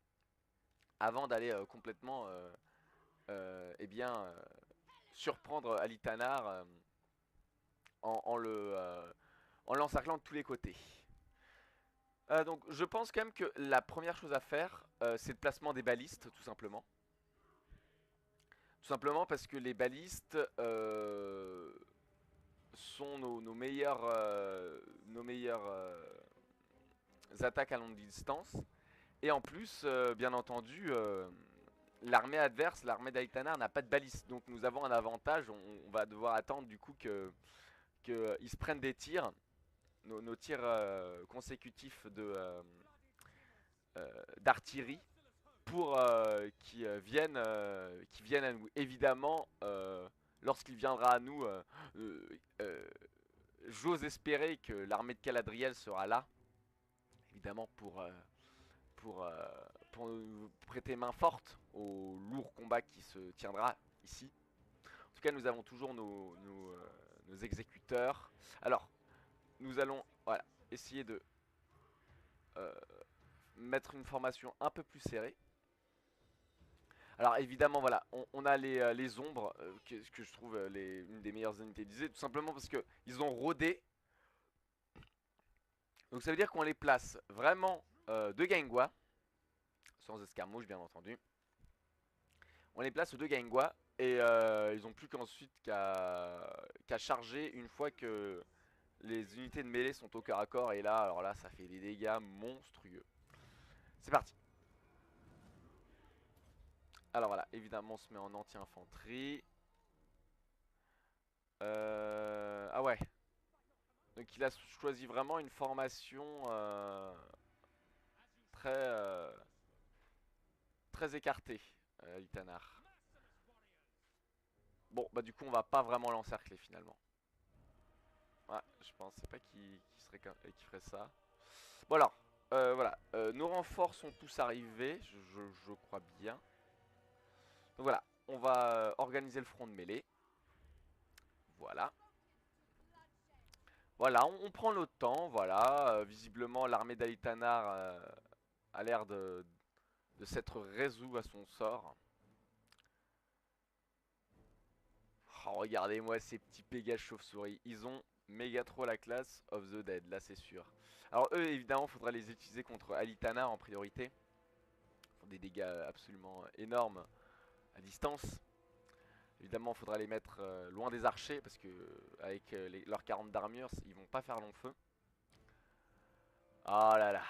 avant d'aller complètement eh bien, surprendre Alitanar en l'encerclant de tous les côtés. Donc je pense quand même que la première chose à faire, c'est le placement des balistes, tout simplement. Tout simplement parce que les balistes sont nos meilleurs attaques à longue distance. Et en plus, bien entendu, l'armée adverse, l'armée d'Aitanar n'a pas de baliste. Donc nous avons un avantage, on va devoir attendre du coup qu'ils se prennent des tirs. Nos tirs consécutifs d'artillerie pour qu'ils viennent à nous. Évidemment, lorsqu'il viendra à nous, j'ose espérer que l'armée de Caladriel sera là, évidemment pour, euh, pour nous prêter main forte au lourd combat qui se tiendra ici. En tout cas, nous avons toujours nos exécuteurs. Alors, nous allons voilà, essayer de mettre une formation un peu plus serrée. Alors évidemment voilà, on a les ombres, que je trouve une des meilleures unités d'Izé, tout simplement parce que ils ont rodé. Donc ça veut dire qu'on les place vraiment de Gangua, sans escarmouche bien entendu. On les place de Gangua et ils ont plus qu'ensuite qu'à charger une fois que les unités de mêlée sont au corps à corps. Et là, alors là, ça fait des dégâts monstrueux. C'est parti. Alors voilà, évidemment on se met en anti-infanterie. Ah ouais. Donc il a choisi vraiment une formation très, très écartée, Itanar. Bon, bah du coup on va pas vraiment l'encercler finalement. Ouais, je pensais pas qu'il ferait ça. Bon alors, voilà, nos renforts sont tous arrivés, je crois bien. Donc voilà, on va organiser le front de mêlée. Voilà. Voilà, on prend notre temps, voilà. Visiblement, l'armée d'Alitanar a l'air de s'être résout à son sort. Oh, regardez-moi ces petits Pégases chauves-souris. Ils ont méga trop la classe of the dead, là c'est sûr. Alors eux, évidemment, faudra les utiliser contre Alitanar en priorité. Ils font des dégâts absolument énormes à distance. Évidemment, il faudra les mettre loin des archers parce que avec leurs 40 d'armure, ils vont pas faire long feu. Oh là là.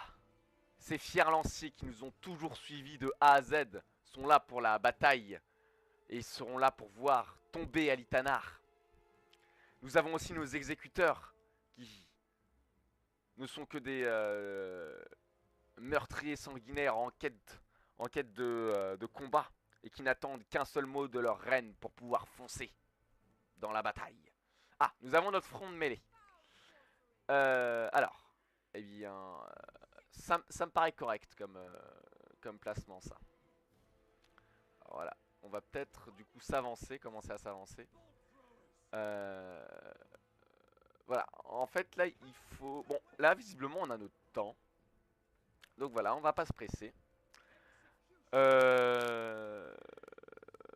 Ces fiers lanciers qui nous ont toujours suivis de A à Z sont là pour la bataille et ils seront là pour voir tomber Alitanar. Nous avons aussi nos exécuteurs qui ne sont que des meurtriers sanguinaires en quête de combat et qui n'attendent qu'un seul mot de leur reine pour pouvoir foncer dans la bataille. Ah, nous avons notre front de mêlée. Alors, eh bien, ça me paraît correct comme placement, ça. Alors, voilà, on va peut-être du coup s'avancer, commencer à s'avancer. Voilà, en fait là il faut... Bon, là visiblement on a notre temps. Donc voilà, on va pas se presser.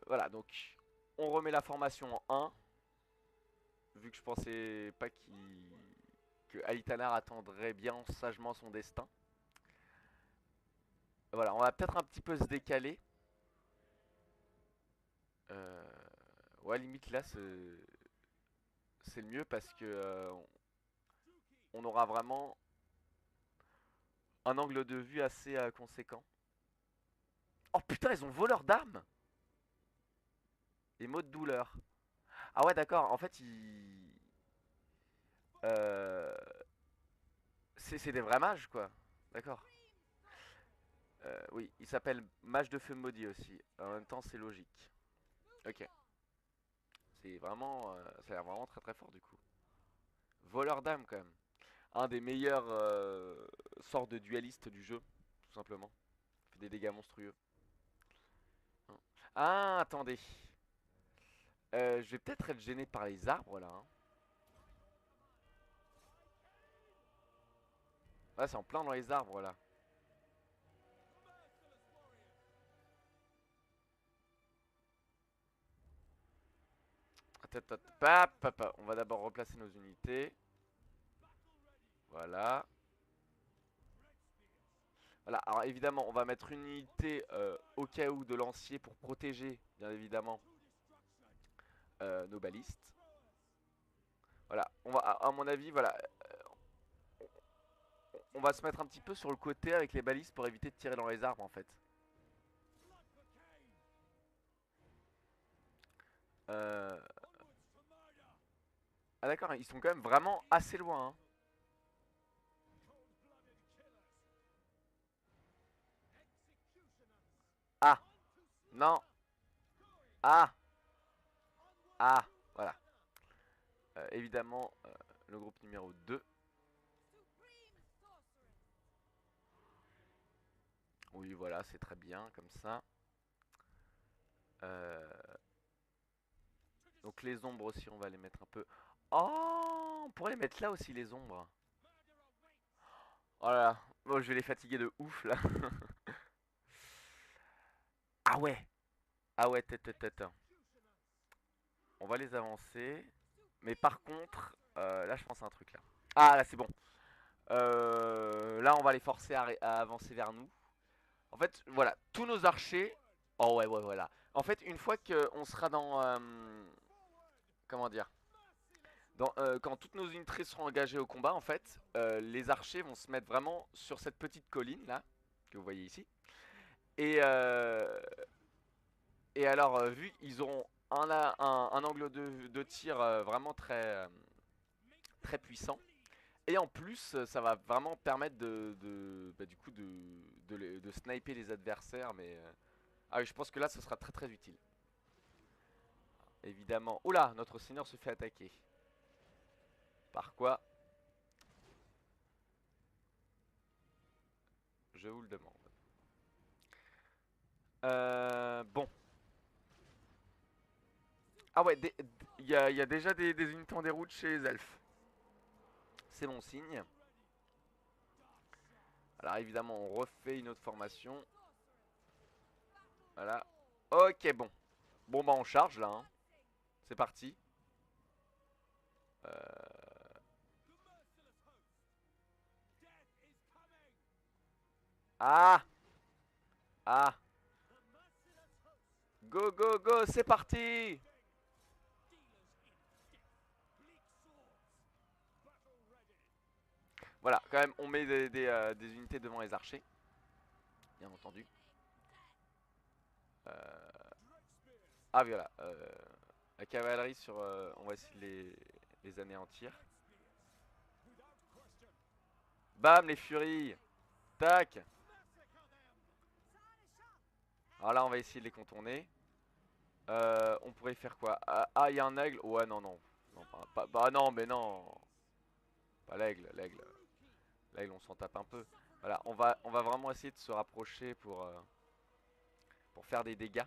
Voilà, donc on remet la formation en 1. Vu que je pensais pas que Alitanar attendrait bien sagement son destin. Voilà, on va peut-être un petit peu se décaler. Ouais, limite là c'est le mieux parce que on aura vraiment un angle de vue assez conséquent. Oh putain, ils ont voleur d'armes. Et mots de douleur. Ah ouais, d'accord, en fait Euh... C'est des vrais mages quoi. D'accord. Oui, il s'appelle mage de feu maudit aussi. En même temps, c'est logique. Ok. C'est vraiment... ça a l'air vraiment très très fort du coup. Voleur d'âme quand même. Un des meilleurs sorts de dualistes du jeu, tout simplement. Fait des dégâts monstrueux. Ah, attendez. Je vais peut-être être gêné par les arbres là. Hein. Ouais, c'est en plein dans les arbres là. Attends, attends, on va d'abord replacer nos unités. Voilà. Voilà, alors évidemment, on va mettre une unité au cas où de lancier pour protéger, bien évidemment, nos balistes. Voilà, on va, à mon avis, voilà, on va se mettre un petit peu sur le côté avec les balistes pour éviter de tirer dans les arbres en fait. Euh... Ah d'accord, ils sont quand même vraiment assez loin. Hein. Ah, non, ah, ah, voilà. Évidemment, le groupe numéro 2. Oui, voilà, c'est très bien comme ça. Donc les ombres aussi, on va les mettre un peu... Oh, on pourrait les mettre là aussi, les ombres. Oh là là, bon, je vais les fatiguer de ouf, là. Ah ouais. Ah ouais, tête. On va les avancer. Mais par contre, là, je pense à un truc, là. Ah, là, c'est bon. Là, on va les forcer à avancer vers nous. En fait, voilà, tous nos archers... Oh ouais, voilà. En fait, une fois qu'on sera dans... comment dire quand toutes nos unités seront engagées au combat, en fait, les archers vont se mettre vraiment sur cette petite colline là, que vous voyez ici. Et, alors, vu qu'ils auront un angle de tir vraiment très puissant, et en plus, ça va vraiment permettre du coup de sniper les adversaires. Mais ah oui, je pense que là, ce sera très utile. Évidemment. Oula, notre seigneur se fait attaquer. Par quoi? Je vous le demande. Bon. Ah ouais, il y a déjà des unités en déroute chez les elfes. C'est bon signe. Alors évidemment, on refait une autre formation. Voilà. Ok, bon. Bon bah on charge là. Hein. C'est parti. Ah. Ah. Go, c'est parti. Voilà, quand même, on met des unités devant les archers. Bien entendu. Ah voilà. La cavalerie sur... on va essayer de les anéantir. Bam, les furies. Tac. Alors là, on va essayer de les contourner. On pourrait faire quoi? Ah, il y a un aigle. Ouais, non. Non, bah non, mais non. Pas l'aigle, l'aigle. L'aigle, on s'en tape un peu. Voilà, on va vraiment essayer de se rapprocher pour faire des dégâts.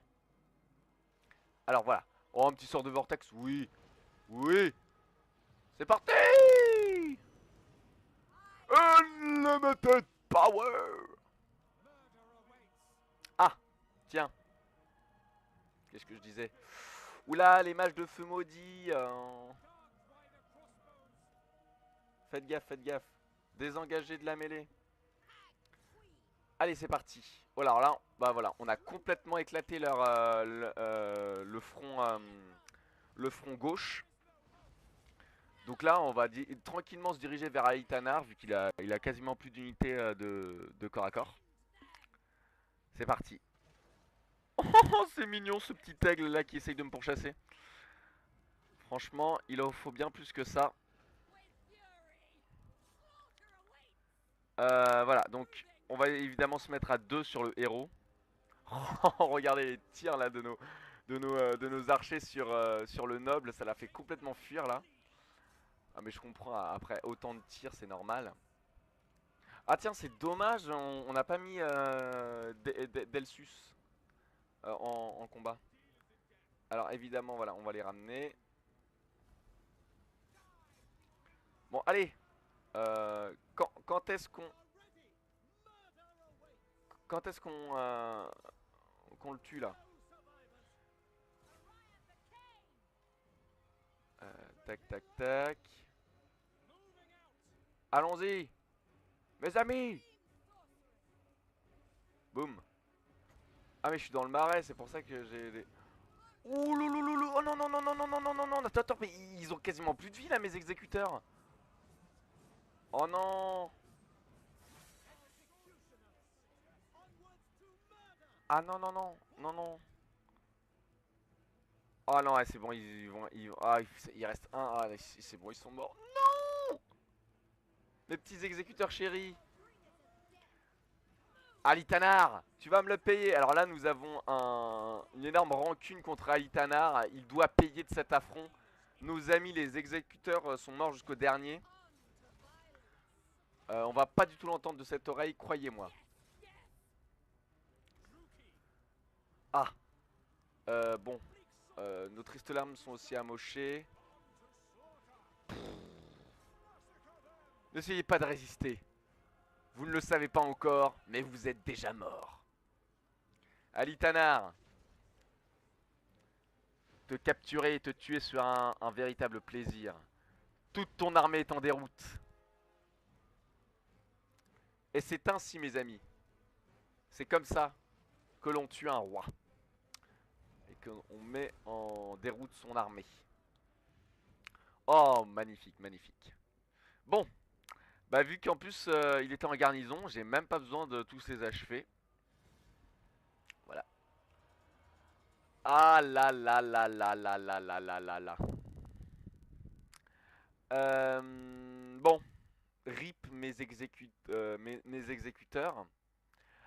Alors voilà. Oh, un petit sort de vortex. Oui. Oui. C'est parti. Unlimited power. Ah, tiens. Qu'est-ce que je disais? Oula, les mages de feu maudits. Faites gaffe. Désengagez de la mêlée. Allez, c'est parti. Oh, alors là, bah voilà, on a complètement éclaté le front gauche. Donc là, on va tranquillement se diriger vers Aitanar, vu qu'il a quasiment plus d'unités de corps à corps. C'est parti. Oh, c'est mignon ce petit aigle là qui essaye de me pourchasser. Franchement, il en faut bien plus que ça. Voilà, donc on va évidemment se mettre à 2 sur le héros. Regardez les tirs là de nos archers sur le noble, ça l'a fait complètement fuir là. Ah mais je comprends, après autant de tirs c'est normal. Ah tiens c'est dommage, on n'a pas mis Delsus en combat. Alors évidemment voilà on va les ramener. Bon allez, quand est-ce qu'on le tue là? Tac tac tac. Allons-y mes amis. Boum. Ah mais je suis dans le marais, c'est pour ça que j'ai des... Ouh loulouloulou. Oh non non non non non non non non non. Attends, attends, mais ils ont quasiment plus de vie là mes exécuteurs. Oh non. Ah non non non non non. Oh non ouais, c'est bon ah il reste un. Ah c'est bon ils sont morts. Non. Mes petits exécuteurs chéris. Alitanar, tu vas me le payer. Alors là nous avons une énorme rancune contre Alitanar. Il doit payer de cet affront. Nos amis les exécuteurs sont morts jusqu'au dernier. On va pas du tout l'entendre de cette oreille, croyez-moi. Ah, bon. Nos tristes larmes sont aussi amochées. N'essayez pas de résister. Vous ne le savez pas encore, mais vous êtes déjà mort. Alitanar, te capturer et te tuer sera un véritable plaisir. Toute ton armée est en déroute. Et c'est ainsi, mes amis. C'est comme ça que l'on tue un roi. Et qu'on met en déroute son armée. Oh, magnifique, magnifique. Bon, bah vu qu'en plus il était en garnison, j'ai même pas besoin de tous les achever. Voilà. Ah là là là là là là là là là là. Bon, rip mes exécuteurs.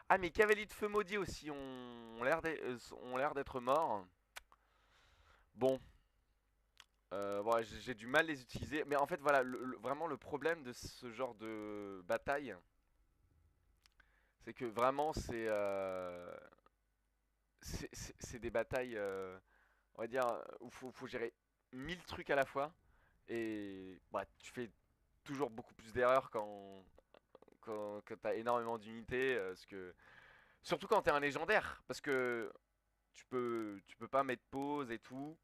Ah mes cavaliers de feu maudits aussi ont l'air d'être morts. Bon, voilà, j'ai du mal à les utiliser. Mais en fait voilà, vraiment le problème de ce genre de bataille, c'est que vraiment c'est des batailles, on va dire, où faut gérer 1000 trucs à la fois. Et bah, tu fais toujours beaucoup plus d'erreurs quand t'as énormément d'unités. Surtout quand t'es un légendaire. Parce que tu peux pas mettre pause et tout.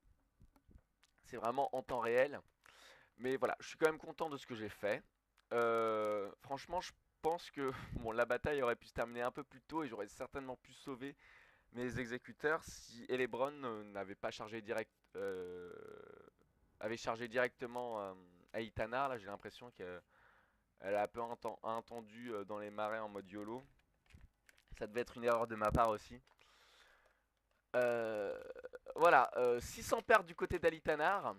C'est vraiment en temps réel. Mais voilà, je suis quand même content de ce que j'ai fait. Franchement, je pense que bon, la bataille aurait pu se terminer un peu plus tôt et j'aurais certainement pu sauver mes exécuteurs si Elebron n'avait pas chargé avait chargé directement à Itanar. Là, j'ai l'impression qu'elle a un peu attendu dans les marais en mode YOLO. Ça devait être une erreur de ma part aussi. Euh, voilà, 600 pertes du côté d'Alitanar.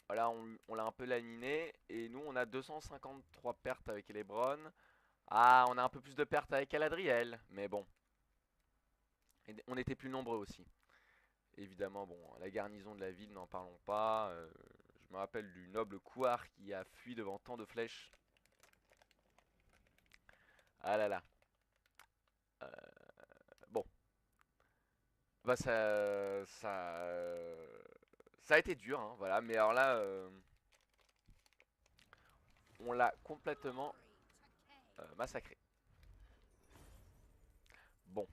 Voilà, on l'a un peu laminé. Et nous, on a 253 pertes avec Elebron. Ah, on a un peu plus de pertes avec Galadriel. Mais bon, on était plus nombreux aussi. Évidemment, bon, la garnison de la ville, n'en parlons pas. Je me rappelle du noble Couard qui a fui devant tant de flèches. Ah là là. Euh, bon, bah ça a été dur, hein, voilà. Mais alors là, on l'a complètement massacré. Bon,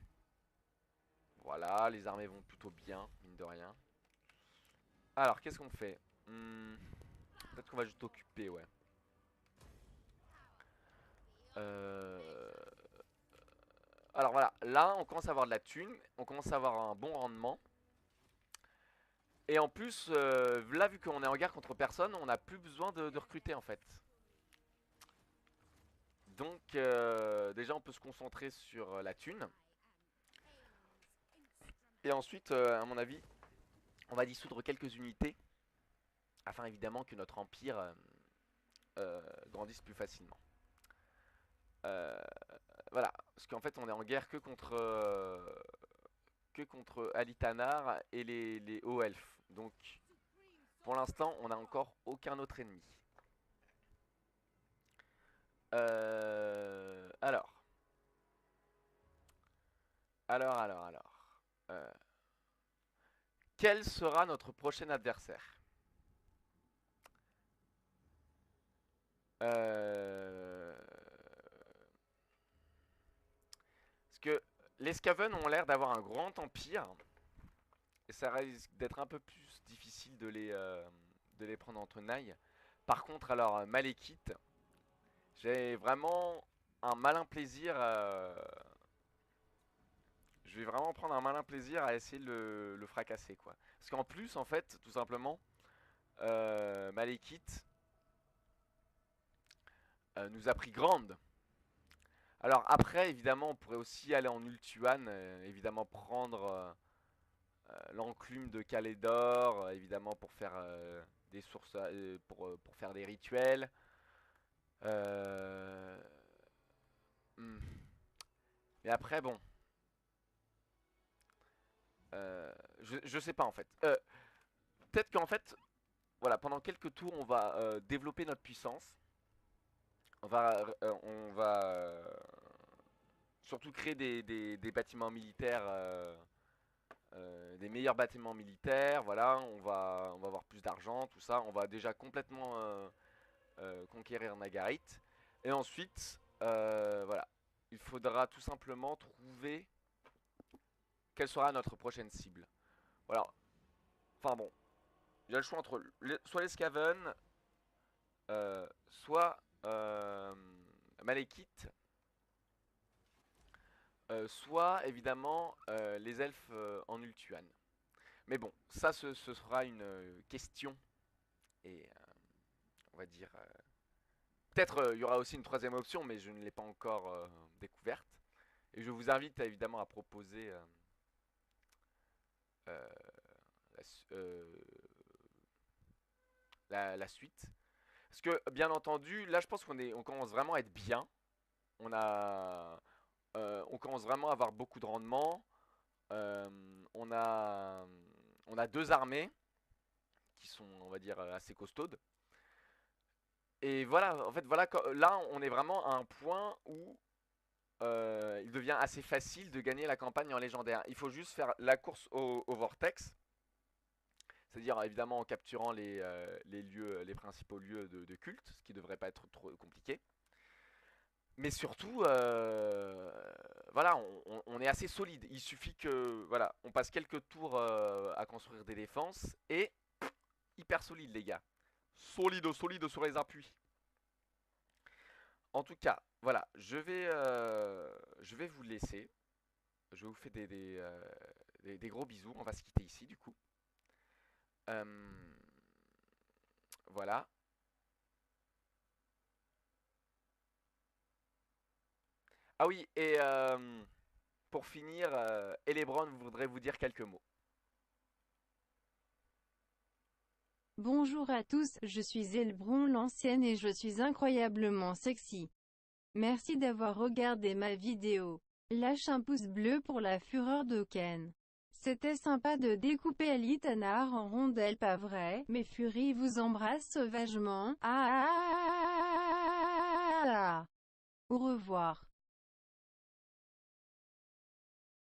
voilà, les armées vont plutôt bien, mine de rien. Alors, qu'est-ce qu'on fait? Peut-être qu'on va juste occuper, ouais. Euh... Alors voilà, là on commence à avoir de la thune, on commence à avoir un bon rendement. Et en plus, là vu qu'on est en guerre contre personne, on n'a plus besoin de recruter en fait. Donc déjà on peut se concentrer sur la thune. Et ensuite, à mon avis, on va dissoudre quelques unités. Afin évidemment que notre empire grandisse plus facilement. Euh, voilà, parce qu'en fait on est en guerre que contre Alitanar et les hauts elfes. Donc Pour l'instant, on n'a encore aucun autre ennemi. Alors. Euh, Quel sera notre prochain adversaire? Parce que les Skaven ont l'air d'avoir un grand empire. Et ça risque d'être un peu plus difficile de les prendre en tenaille. Par contre, alors, Malekith, j'ai vraiment un malin plaisir. Je vais vraiment prendre un malin plaisir à essayer de le fracasser, quoi. Parce qu'en plus, en fait, tout simplement, Malekith nous a pris Grande. Alors après, évidemment, on pourrait aussi aller en Ultuan, évidemment prendre l'enclume de Calédor, évidemment pour faire des sources, pour faire des rituels. Euh, hmm. Mais après, bon, je sais pas en fait. Peut-être qu'en fait, voilà, pendant quelques tours, on va développer notre puissance. On va surtout créer des bâtiments militaires, des meilleurs bâtiments militaires. Voilà, on va avoir plus d'argent, tout ça. On va déjà complètement conquérir Nagarythe. Et ensuite, voilà, il faudra tout simplement trouver quelle sera notre prochaine cible. Voilà. Enfin bon, il y a le choix entre soit les Skaven, soit Malekith, soit évidemment les elfes en Ultuan. Mais bon, ça ce sera une question et on va dire peut-être il y aura aussi une troisième option, mais je ne l'ai pas encore découverte. Et je vous invite évidemment à proposer euh, la, la suite. Parce que bien entendu, là je pense on commence vraiment à être bien. On commence vraiment à avoir beaucoup de rendement. Euh, on a, on a deux armées qui sont, on va dire, assez costaudes. Et voilà, en fait, voilà, là, on est vraiment à un point où il devient assez facile de gagner la campagne en légendaire. Il faut juste faire la course au vortex, c'est-à-dire évidemment en capturant les lieux, les principaux lieux de culte, ce qui devrait pas être trop compliqué. Mais surtout, voilà, on est assez solide. Il suffit que, voilà, on passe quelques tours à construire des défenses et hyper solide, les gars. Solide, solide sur les appuis. En tout cas, voilà, je vais vous laisser. Je vous fais des gros bisous. On va se quitter ici, du coup. Euh, voilà. Ah oui, et pour finir, Elebron voudrait vous dire quelques mots. Bonjour à tous, je suis Elbron l'ancienne et je suis incroyablement sexy. Merci d'avoir regardé ma vidéo. Lâche un pouce bleu pour la fureur de Ken. C'était sympa de découper Elitanar en rondelles, pas vrai? Mais Fury vous embrasse sauvagement. Ah, ah, ah, ah, ah, ah. Au revoir.